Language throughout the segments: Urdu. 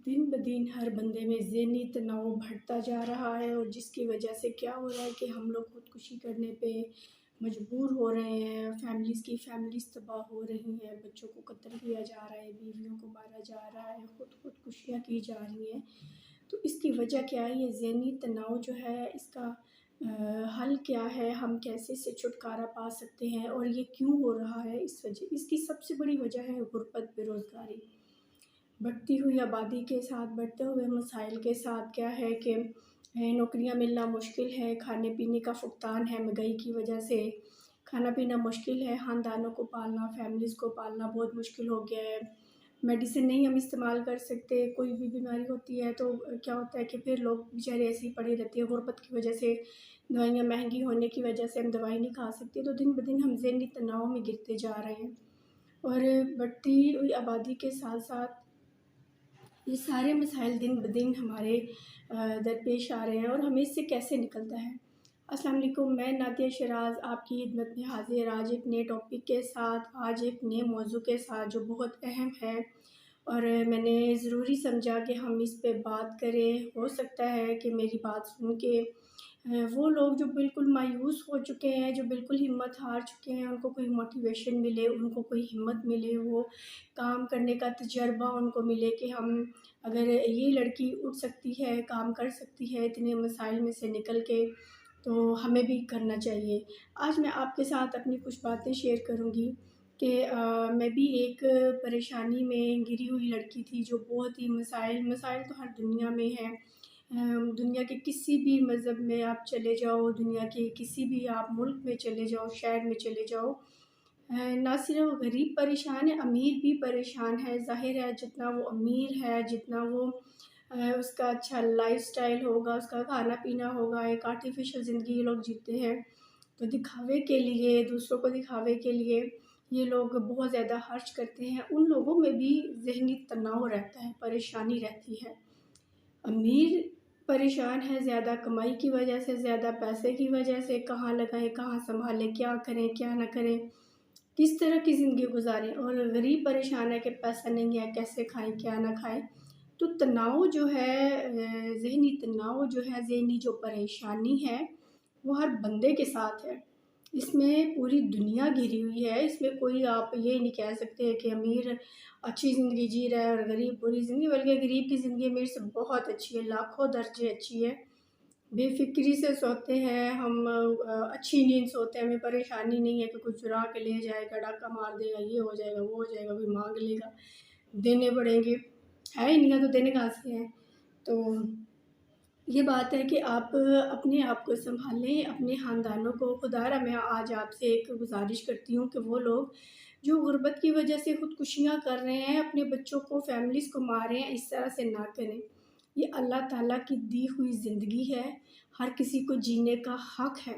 دن بدن ہر بندے میں ذہنی تناؤ بڑھتا جا رہا ہے، اور جس کی وجہ سے کیا ہو رہا ہے کہ ہم لوگ خودکشی کرنے پہ مجبور ہو رہے ہیں۔ فیملیز تباہ ہو رہی ہیں، بچوں کو قتل کیا جا رہا ہے، بیویوں کو مارا جا رہا ہے، خودکشیاں کی جا رہی ہیں۔ تو اس کی وجہ کیا ہے؟ یہ ذہنی تناؤ جو ہے، اس کا حل کیا ہے؟ ہم کیسے سے چھٹکارا پا سکتے ہیں، اور یہ کیوں ہو رہا ہے؟ اس کی سب سے بڑی وجہ ہے غربت، بے روزگاری۔ بڑھتی ہوئی آبادی کے ساتھ، بڑھتے ہوئے مسائل کے ساتھ کیا ہے کہ نوکریاں ملنا مشکل ہے، کھانے پینے کا فقدان ہے، مہنگائی کی وجہ سے کھانا پینا مشکل ہے، خاندانوں کو پالنا، فیملیز کو پالنا بہت مشکل ہو گیا ہے۔ میڈیسن نہیں ہم استعمال کر سکتے، کوئی بھی بیماری ہوتی ہے تو کیا ہوتا ہے کہ پھر لوگ بیچارے ایسے ہی پڑے رہتے ہیں، غربت کی وجہ سے، دوائیاں مہنگی ہونے کی وجہ سے ہم دوائی نہیں کھا سکتے، تو دن بدن ہم ذہنی تناؤ میں گرتے جا رہے ہیں۔ اور بڑھتی ہوئی آبادی کے ساتھ ساتھ یہ سارے مسائل دن بدن ہمارے درپیش آ رہے ہیں، اور ہمیں اس سے کیسے نکلتا ہے۔ السلام علیکم، میں نادیہ شیراز آپ کی خدمت میں حاضر، آج ایک نئے ٹاپک کے ساتھ، آج ایک نئے موضوع کے ساتھ جو بہت اہم ہے، اور میں نے ضروری سمجھا کہ ہم اس پہ بات کریں۔ ہو سکتا ہے کہ میری بات سن کے وہ لوگ جو بالکل مایوس ہو چکے ہیں، جو بالکل ہمت ہار چکے ہیں، ان کو کوئی موٹیویشن ملے، ان کو کوئی ہمت ملے، وہ کام کرنے کا تجربہ ان کو ملے کہ ہم اگر یہ لڑکی اٹھ سکتی ہے، کام کر سکتی ہے اتنے مسائل میں سے نکل کے، تو ہمیں بھی کرنا چاہیے۔ آج میں آپ کے ساتھ اپنی کچھ باتیں شیئر کروں گی کہ میں بھی ایک پریشانی میں گری ہوئی لڑکی تھی، جو بہت ہی مسائل تو ہر دنیا میں ہیں۔ دنیا کے کسی بھی مذہب میں آپ چلے جاؤ، دنیا کے کسی بھی آپ ملک میں چلے جاؤ، شہر میں چلے جاؤ، نہ صرف غریب پریشان ہے، امیر بھی پریشان ہے۔ ظاہر ہے جتنا وہ امیر ہے، جتنا وہ اس کا اچھا لائف سٹائل ہوگا، اس کا کھانا پینا ہوگا، ایک آرٹیفیشل زندگی لوگ جیتے ہیں، تو دکھاوے کے لیے، دوسروں کو دکھاوے کے لیے یہ لوگ بہت زیادہ خرچ کرتے ہیں۔ ان لوگوں میں بھی ذہنی تناؤ رہتا ہے، پریشانی رہتی ہے۔ امیر پریشان ہے زیادہ کمائی کی وجہ سے، زیادہ پیسے کی وجہ سے، کہاں لگائیں، کہاں سنبھالیں، کیا کریں، کیا نہ کریں، کس طرح کی زندگی گزاریں۔ اور غریب پریشان ہے کہ پیسہ نہیں ہے، کیسے کھائیں، کیا نہ کھائیں۔ تو تناؤ جو ہے، ذہنی تناؤ جو ہے، ذہنی جو پریشانی ہے، وہ ہر بندے کے ساتھ ہے۔ اس میں پوری دنیا گھری ہوئی ہے، اس میں کوئی آپ یہ نہیں کہہ سکتے کہ امیر اچھی زندگی جی رہا ہے اور غریب بری زندگی، بلکہ غریب کی زندگی امیر سے بہت اچھی ہے، لاکھوں درجے اچھی ہے۔ بے فکری سے سوتے ہیں ہم، اچھی نیند سوتے ہیں، ہمیں پریشانی نہیں ہے کہ کوئی چرا کے لے جائے گا، ڈاکہ مار دے گا، یہ ہو جائے گا، وہ ہو جائے گا، کوئی مانگ لے گا، دینے پڑیں گے، ہے ہی نہیں ہے تو دینے کہاں سے ہیں۔ تو یہ بات ہے کہ آپ اپنے آپ کو سنبھالیں، اپنے خاندانوں کو۔ خدا میں آج آپ سے ایک گزارش کرتی ہوں کہ وہ لوگ جو غربت کی وجہ سے خودکشیاں کر رہے ہیں، اپنے بچوں کو، فیملیز کو مار رہے ہیں، اس طرح سے نہ کریں۔ یہ اللہ تعالیٰ کی دی ہوئی زندگی ہے، ہر کسی کو جینے کا حق ہے۔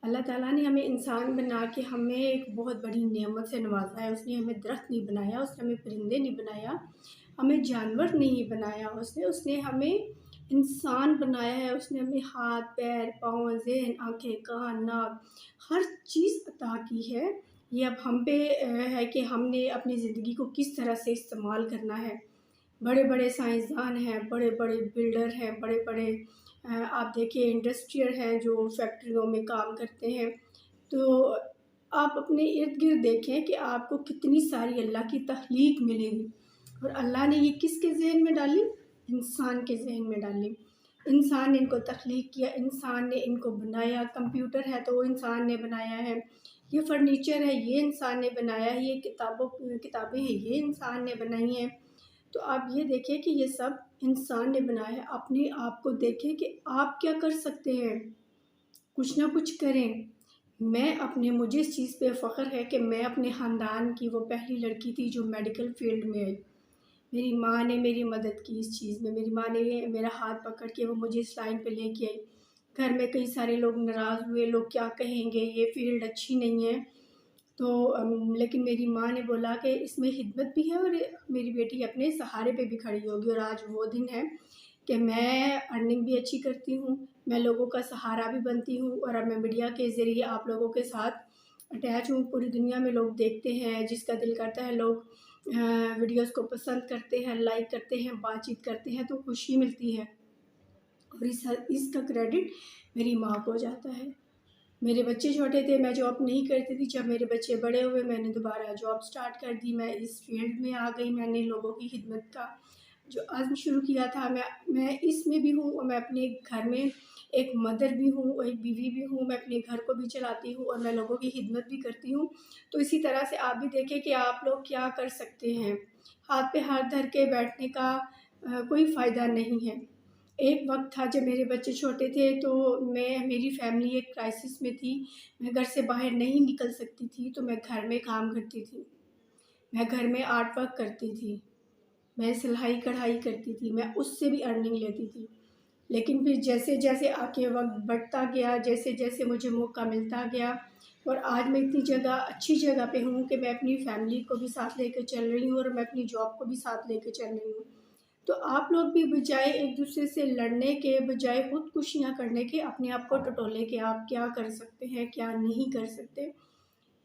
اللہ تعالیٰ نے ہمیں انسان بنا کے ہمیں ایک بہت بڑی نعمت سے نوازا ہے۔ اس نے ہمیں درخت نہیں بنایا، اس نے ہمیں پرندے نہیں بنایا، ہمیں جانور نہیں بنایا، اس نے ہمیں انسان بنایا ہے۔ اس نے ہمیں ہاتھ، پیر، پاؤں، ذہن، آنکھیں، کان، ناک، ہر چیز عطا کی ہے۔ یہ اب ہم پہ ہے کہ ہم نے اپنی زندگی کو کس طرح سے استعمال کرنا ہے۔ بڑے بڑے سائنسدان ہیں، بڑے بڑے بلڈر ہیں، بڑے بڑے آپ دیکھیں انڈسٹریل ہیں جو فیکٹریوں میں کام کرتے ہیں، تو آپ اپنے ارد گرد دیکھیں کہ آپ کو کتنی ساری اللہ کی تخلیق ملے گی، اور اللہ نے یہ کس کے ذہن میں ڈالی؟ انسان کے ذہن میں ڈالی۔ انسان نے ان کو تخلیق کیا، انسان نے ان کو بنایا۔ کمپیوٹر ہے تو وہ انسان نے بنایا ہے، یہ فرنیچر ہے یہ انسان نے بنایا ہے، یہ کتابیں ہیں یہ انسان نے بنائی ہیں۔ تو آپ یہ دیکھیں کہ یہ سب انسان نے بنایا ہے۔ اپنے آپ کو دیکھیں کہ آپ کیا کر سکتے ہیں، کچھ نہ کچھ کریں۔ مجھے اس چیز پہ فخر ہے کہ میں اپنے خاندان کی وہ پہلی لڑکی تھی جو میڈیکل فیلڈ میں آئی۔ میری ماں نے میری مدد کی اس چیز میں، میری ماں نے میرا ہاتھ پکڑ کے وہ مجھے اس لائن پہ لے کے آئی۔ گھر میں کئی سارے لوگ ناراض ہوئے، لوگ کیا کہیں گے، یہ فیلڈ اچھی نہیں ہے، تو لیکن میری ماں نے بولا کہ اس میں خدمت بھی ہے، اور میری بیٹی اپنے سہارے پہ بھی کھڑی ہوگی۔ اور آج وہ دن ہے کہ میں ارننگ بھی اچھی کرتی ہوں، میں لوگوں کا سہارا بھی بنتی ہوں، اور اب میں میڈیا کے ذریعے آپ لوگوں کے ساتھ اٹیچ ہوں۔ پوری دنیا میں لوگ دیکھتے ہیں، جس کا دل کرتا ہے لوگ ویڈیوز کو پسند کرتے ہیں، لائک کرتے ہیں، بات چیت کرتے ہیں تو خوشی ملتی ہے، اور اس کا کریڈٹ میری ماں کو جاتا ہے۔ میرے بچے چھوٹے تھے، میں جاب نہیں کرتی تھی، جب میرے بچے بڑے ہوئے میں نے دوبارہ جاب سٹارٹ کر دی، میں اس فیلڈ میں آ گئی، میں نے لوگوں کی خدمت کا جو عزم شروع کیا تھا میں اس میں بھی ہوں، اور میں اپنے گھر میں ایک مدر بھی ہوں، ایک بیوی بھی ہوں، میں اپنے گھر کو بھی چلاتی ہوں اور میں لوگوں کی خدمت بھی کرتی ہوں۔ تو اسی طرح سے آپ بھی دیکھیں کہ آپ لوگ کیا کر سکتے ہیں، ہاتھ پہ ہاتھ دھر کے بیٹھنے کا کوئی فائدہ نہیں ہے۔ ایک وقت تھا جب میرے بچے چھوٹے تھے تو میری فیملی ایک کرائسس میں تھی، میں گھر سے باہر نہیں نکل سکتی تھی، تو میں گھر میں کام کرتی تھی، میں گھر میں آرٹ ورک کرتی تھی، میں سلائی کڑھائی کرتی تھی، میں اس سے بھی ارننگ لیتی تھی۔ لیکن پھر جیسے جیسے آگے وقت بڑھتا گیا، جیسے جیسے مجھے موقع ملتا گیا، اور آج میں اتنی اچھی جگہ پہ ہوں کہ میں اپنی فیملی کو بھی ساتھ لے کے چل رہی ہوں اور میں اپنی جاب کو بھی ساتھ لے کے چل رہی ہوں۔ تو آپ لوگ بھی بجائے ایک دوسرے سے لڑنے کے، بجائے خودکشیاں کرنے کے، اپنے آپ کو ٹٹولے کہ آپ کیا کر سکتے ہیں، کیا نہیں کر سکتے۔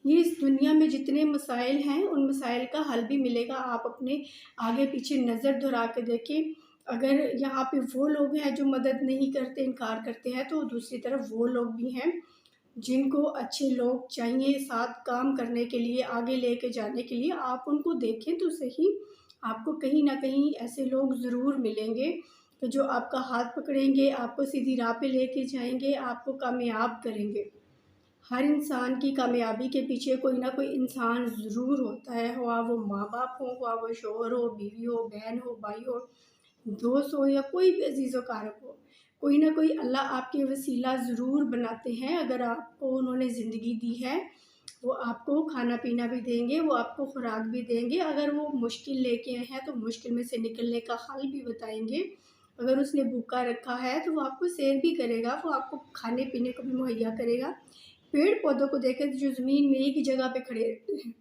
یہ اس دنیا میں جتنے مسائل ہیں ان مسائل کا حل بھی ملے گا، آپ اپنے آگے پیچھے نظر دھرا کے دیکھیں۔ اگر یہاں پہ وہ لوگ ہیں جو مدد نہیں کرتے، انکار کرتے ہیں، تو دوسری طرف وہ لوگ بھی ہیں جن کو اچھے لوگ چاہیے ساتھ کام کرنے کے لیے، آگے لے کے جانے کے لیے۔ آپ ان کو دیکھیں تو صحیح، آپ کو کہیں نہ کہیں ایسے لوگ ضرور ملیں گے کہ جو آپ کا ہاتھ پکڑیں گے، آپ کو سیدھی راہ پہ لے کے جائیں گے، آپ کو کامیاب کریں گے۔ ہر انسان کی کامیابی کے پیچھے کوئی نہ کوئی انسان ضرور ہوتا ہے، ہوا وہ ماں باپ ہو، ہوا وہ شوہر ہو، بیوی ہو، بہن ہو، بھائی ہو، دوست ہو، یا کوئی بھی عزیز و کارک ہو۔ کوئی نہ کوئی اللہ آپ کے وسیلہ ضرور بناتے ہیں۔ اگر آپ کو انہوں نے زندگی دی ہے، وہ آپ کو کھانا پینا بھی دیں گے، وہ آپ کو خوراک بھی دیں گے۔ اگر وہ مشکل لے کے آئے ہیں تو مشکل میں سے نکلنے کا حل بھی بتائیں گے۔ اگر اس نے بھوکا رکھا ہے تو وہ آپ کو سیر بھی کرے گا، وہ آپ کو کھانے پینے کو بھی مہیا کرے گا۔ پیڑ پودوں کو دیکھیں جو زمین میں ایک ہی جگہ پہ کھڑے رہتے ہیں،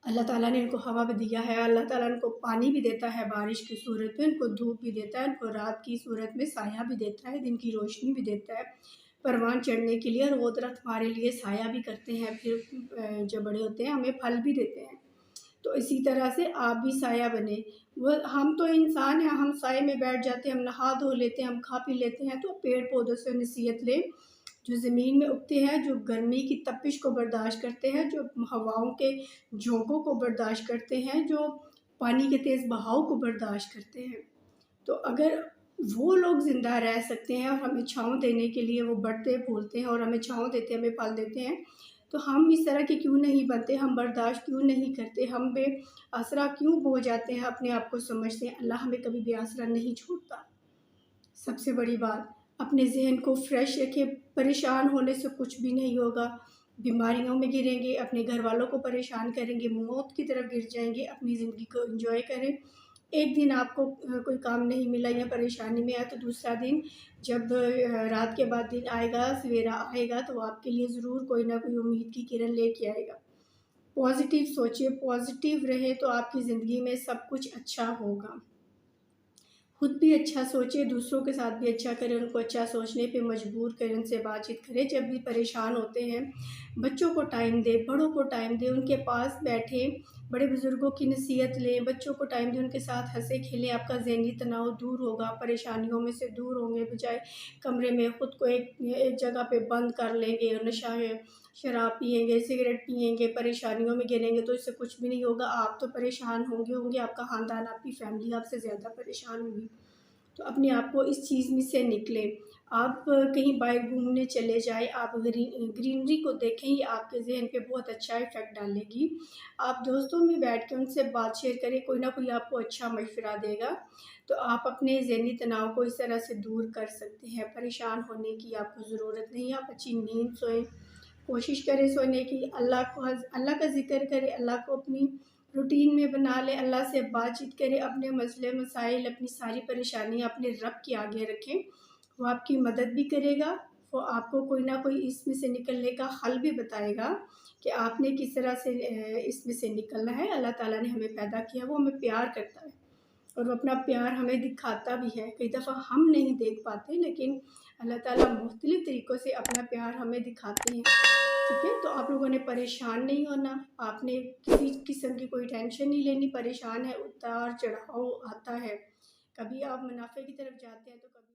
اللہ تعالیٰ نے ان کو ہوا بھی دیا ہے، اللہ تعالیٰ ان کو پانی بھی دیتا ہے بارش کی صورت میں، ان کو دھوپ بھی دیتا ہے، ان کو رات کی صورت میں سایہ بھی دیتا ہے، دن کی روشنی بھی دیتا ہے پروان چڑھنے کے لیے، اور وہ درخت ہمارے لیے سایہ بھی کرتے ہیں، پھر جب بڑے ہوتے ہیں ہمیں پھل بھی دیتے ہیں۔ تو اسی طرح سے آپ بھی سایہ بنے۔ ہم تو انسان ہیں، ہم سائے میں بیٹھ جاتے ہیں، ہم نہا دھو لیتے ہیں، ہم کھا پی لیتے ہیں، تو پیڑ پودوں سے نصیحت لیں جو زمین میں اگتے ہیں، جو گرمی کی تپش کو برداشت کرتے ہیں، جو ہواؤں کے جھونکوں کو برداشت کرتے ہیں، جو پانی کے تیز بہاؤ کو برداشت کرتے ہیں۔ تو اگر وہ لوگ زندہ رہ سکتے ہیں اور ہمیں چھاؤں دینے کے لیے وہ بڑھتے پھولتے ہیں اور ہمیں چھاؤں دیتے ہیں، ہمیں پھل دیتے ہیں، تو ہم اس طرح کے کیوں نہیں بنتے، ہم برداشت کیوں نہیں کرتے، ہم بے آسرا کیوں ہو جاتے ہیں، اپنے آپ کو سمجھتے ہیں۔ اللہ ہمیں کبھی بے آسرا نہیں چھوڑتا۔ سب سے بڑی بات، اپنے ذہن کو فریش رکھیں، پریشان ہونے سے کچھ بھی نہیں ہوگا، بیماریوں میں گریں گے، اپنے گھر والوں کو پریشان کریں گے، موت کی طرف گر جائیں گے۔ اپنی زندگی کو انجوائے کریں۔ ایک دن آپ کو کوئی کام نہیں ملا یا پریشانی میں آئے تو دوسرا دن، جب رات کے بعد دن آئے گا، سویرا آئے گا، تو آپ کے لیے ضرور کوئی نہ کوئی امید کی کرن لے کے آئے گا۔ پازیٹیو سوچیں، پازیٹیو رہیں تو آپ کی زندگی میں سب کچھ اچھا ہوگا۔ خود بھی اچھا سوچے، دوسروں کے ساتھ بھی اچھا کریں، ان کو اچھا سوچنے پہ مجبور کریں، ان سے بات چیت کریں۔ جب بھی پریشان ہوتے ہیں، بچوں کو ٹائم دیں، بڑوں کو ٹائم دیں، ان کے پاس بیٹھیں، بڑے بزرگوں کی نصیحت لیں، بچوں کو ٹائم دیں، ان کے ساتھ ہنسے کھیلیں، آپ کا ذہنی تناؤ دور ہوگا، پریشانیوں میں سے دور ہوں گے، بجائے کمرے میں خود کو ایک جگہ پہ بند کر لیں گے، نشہ شراب پئیں گے، سگریٹ پئیں گے، پریشانیوں میں گریں گے، تو اس سے کچھ بھی نہیں ہوگا۔ آپ تو پریشان ہوں گے، آپ کا خاندان، آپ کی فیملی آپ سے زیادہ پریشان ہوگی۔ تو اپنے آپ کو اس چیز میں سے نکلیں۔ آپ کہیں باہر گھومنے چلے جائیں، آپ گرینری کو دیکھیں، یہ آپ کے ذہن پہ بہت اچھا ایفیکٹ ڈالے گی۔ آپ دوستوں میں بیٹھ کے ان سے بات شیئر کریں، کوئی نہ کوئی آپ کو اچھا مشورہ دے گا، تو آپ اپنے ذہنی تناؤ کو اس طرح سے دور کر سکتے ہیں۔ پریشان ہونے کی آپ کو ضرورت نہیں، آپ اچھی نیند سوئیں، کوشش کریں سونے کی، اللہ کا ذکر کریں، اللہ کو اپنی روٹین میں بنا لیں، اللہ سے بات چیت کریں، اپنے مسئلے مسائل، اپنی ساری پریشانیاں اپنے رب کے آگے رکھیں، وہ آپ کی مدد بھی کرے گا، وہ آپ کو کوئی نہ کوئی اس میں سے نکلنے کا حل بھی بتائے گا کہ آپ نے کس طرح سے اس میں سے نکلنا ہے۔ اللہ تعالیٰ نے ہمیں پیدا کیا، وہ ہمیں پیار کرتا ہے اور وہ اپنا پیار ہمیں دکھاتا بھی ہے۔ کئی دفعہ ہم نہیں دیکھ پاتے، لیکن اللہ تعالیٰ مختلف طریقوں سے اپنا پیار ہمیں دکھاتے ہیں۔ ٹھیک ہے، تو آپ لوگوں نے پریشان نہیں ہونا، آپ نے کسی قسم کی کوئی ٹینشن نہیں لینی. پریشان ہے، اتار چڑھاؤ آتا ہے، کبھی آپ منافع کی طرف جاتے ہیں تو کبھی